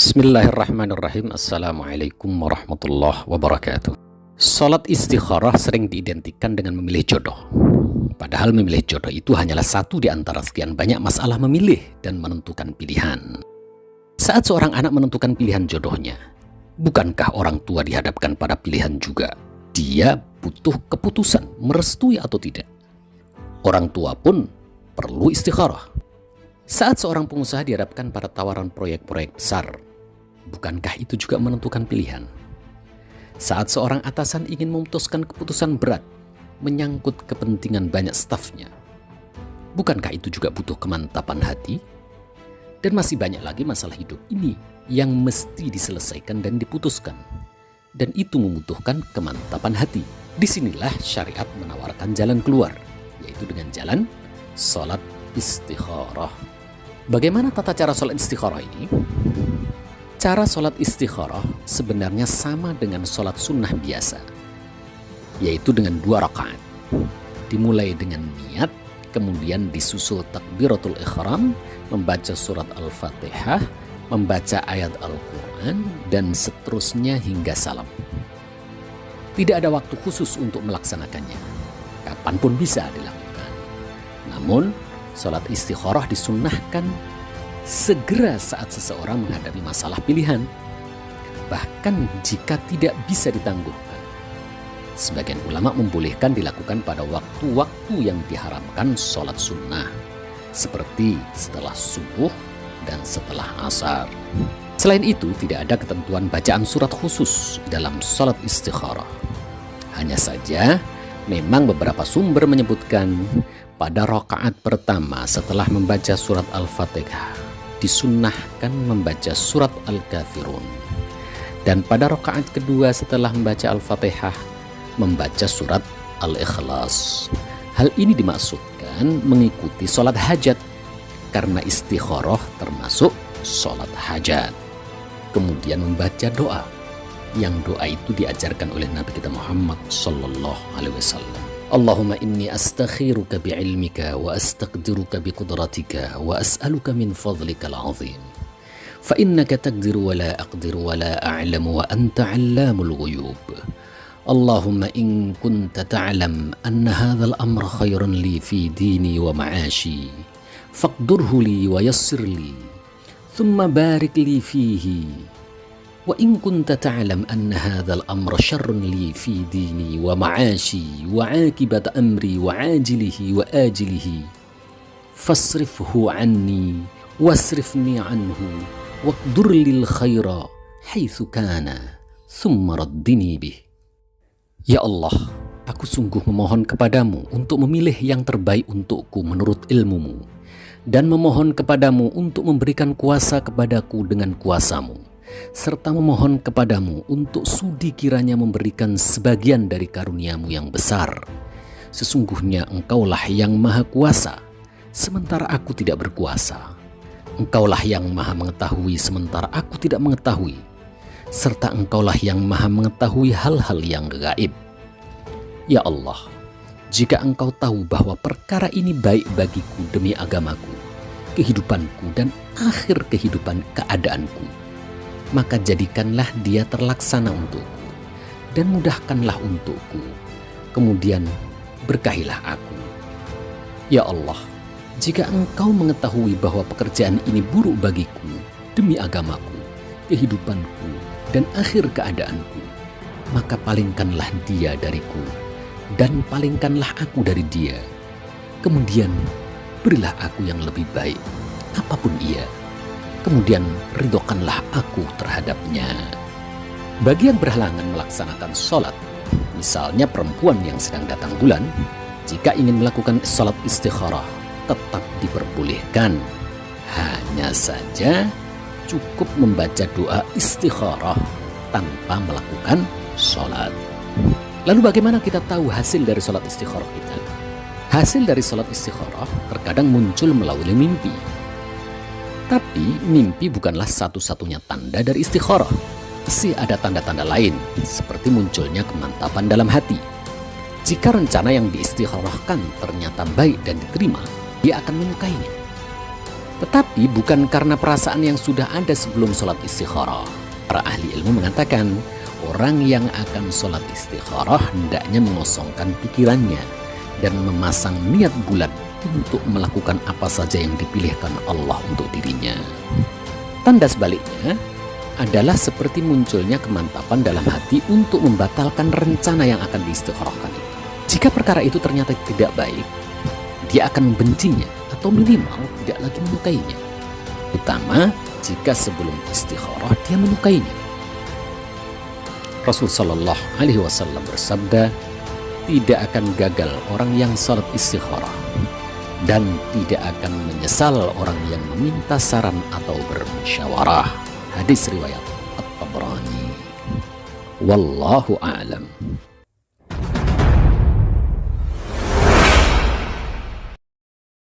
Bismillahirrahmanirrahim. Assalamualaikum warahmatullahi wabarakatuh. Salat istikharah sering diidentikan dengan memilih jodoh. Padahal memilih jodoh itu hanyalah satu di antara sekian banyak masalah memilih dan menentukan pilihan. Saat seorang anak menentukan pilihan jodohnya, bukankah orang tua dihadapkan pada pilihan juga? Dia butuh keputusan, merestui atau tidak. Orang tua pun perlu istikharah. Saat seorang pengusaha dihadapkan pada tawaran proyek-proyek besar, bukankah itu juga menentukan pilihan? Saat seorang atasan ingin memutuskan keputusan berat menyangkut kepentingan banyak stafnya, bukankah itu juga butuh kemantapan hati? Dan masih banyak lagi masalah hidup ini yang mesti diselesaikan dan diputuskan. Dan itu membutuhkan kemantapan hati. Disinilah syariat menawarkan jalan keluar, yaitu dengan jalan salat istikharah. Bagaimana tata cara salat istikharah ini? Cara salat istikharah sebenarnya sama dengan salat sunnah biasa, yaitu dengan 2 rakaat. Dimulai dengan niat, kemudian disusul takbiratul ihram, membaca surat Al-Fatihah, membaca ayat Al-Quran, dan seterusnya hingga salam. Tidak ada waktu khusus untuk melaksanakannya, kapanpun bisa dilakukan. Namun, salat istikharah disunnahkan segera saat seseorang menghadapi masalah pilihan, bahkan jika tidak bisa ditangguhkan. Sebagian ulama membolehkan dilakukan pada waktu-waktu yang diharamkan salat sunnah, seperti setelah subuh dan setelah asar. Selain itu, tidak ada ketentuan bacaan surat khusus dalam salat istikharah. Hanya saja, memang beberapa sumber menyebutkan pada rakaat pertama setelah membaca surat Al-Fatihah disunnahkan membaca surat Al-Kafirun, dan pada rakaat kedua setelah membaca Al-Fatihah membaca surat Al-Ikhlas. Hal ini dimaksudkan mengikuti sholat hajat, karena istikharah termasuk sholat hajat. Kemudian membaca doa, yang doa itu diajarkan oleh Nabi kita Muhammad sallallahu alaihi wasallam. Allahumma inni astakhiruka bi'ilmika wa astaqdiruka biqudratika wa as'aluka min fadlika al-azim. Fa innaka taqdiru wa la aqdiru wa la a'lamu wa anta 'allamul ghuyub. Allahumma in kunta ta'lam anna hadzal amra khairan li fi dini wa ma'ashi faqdurhu li wa yassir li thumma barik li fihi. Wa in kunta ta'lam anna hadzal amra syarrun li fi dini wa ma'ashi wa 'aqibata amri wa 'ajilihi wa ajilihi fasrifhu 'anni wasrifni 'anhu waqdur lil khaira haitsu kana thumma raddini bih. Ya Allah, aku sungguh memohon kepadamu untuk memilih yang terbaik untukku menurut ilmumu, dan memohon kepadamu untuk memberikan kuasa kepadaku dengan kuasamu, serta memohon kepadamu untuk sudi kiranya memberikan sebagian dari karuniamu yang besar. Sesungguhnya engkaulah yang maha kuasa, sementara aku tidak berkuasa. Engkaulah yang maha mengetahui, sementara aku tidak mengetahui. Serta engkaulah yang maha mengetahui hal-hal yang gaib. Ya Allah, jika engkau tahu bahwa perkara ini baik bagiku demi agamaku, kehidupanku, dan akhir kehidupan keadaanku, maka jadikanlah dia terlaksana untukku, dan mudahkanlah untukku. Kemudian berkahilah aku. Ya Allah, jika engkau mengetahui bahwa pekerjaan ini buruk bagiku demi agamaku, kehidupanku, dan akhir keadaanku, maka palingkanlah dia dariku, dan palingkanlah aku dari dia. Kemudian berilah aku yang lebih baik, apapun ia. Kemudian ridhokanlah aku terhadapnya. Bagi yang berhalangan melaksanakan sholat, misalnya perempuan yang sedang datang bulan, jika ingin melakukan sholat istikharah, tetap diperbolehkan. Hanya saja cukup membaca doa istikharah tanpa melakukan sholat. Lalu bagaimana kita tahu hasil dari sholat istikharah kita? Hasil dari sholat istikharah terkadang muncul melalui mimpi. Tapi mimpi bukanlah satu-satunya tanda dari istikharah. Masih ada tanda-tanda lain, seperti munculnya kemantapan dalam hati. Jika rencana yang diistikharahkan ternyata baik dan diterima, dia akan menyukainya. Tetapi bukan karena perasaan yang sudah ada sebelum sholat istikharah. Para ahli ilmu mengatakan, orang yang akan sholat istikharah hendaknya mengosongkan pikirannya dan memasang niat bulat untuk melakukan apa saja yang dipilihkan Allah untuk dirinya. Tanda sebaliknya adalah seperti munculnya kemantapan dalam hati untuk membatalkan rencana yang akan diistikharahkan itu. Jika perkara itu ternyata tidak baik, dia akan membencinya atau minimal tidak lagi menyukainya. Terutama jika sebelum istikharah dia menyukainya. Rasul Shallallahu Alaihi Wasallam bersabda, tidak akan gagal orang yang salat istikharah dan tidak akan menyesal orang yang meminta saran atau bermusyawarah. Hadis riwayat At-Tabrani. Wallahu a'lam.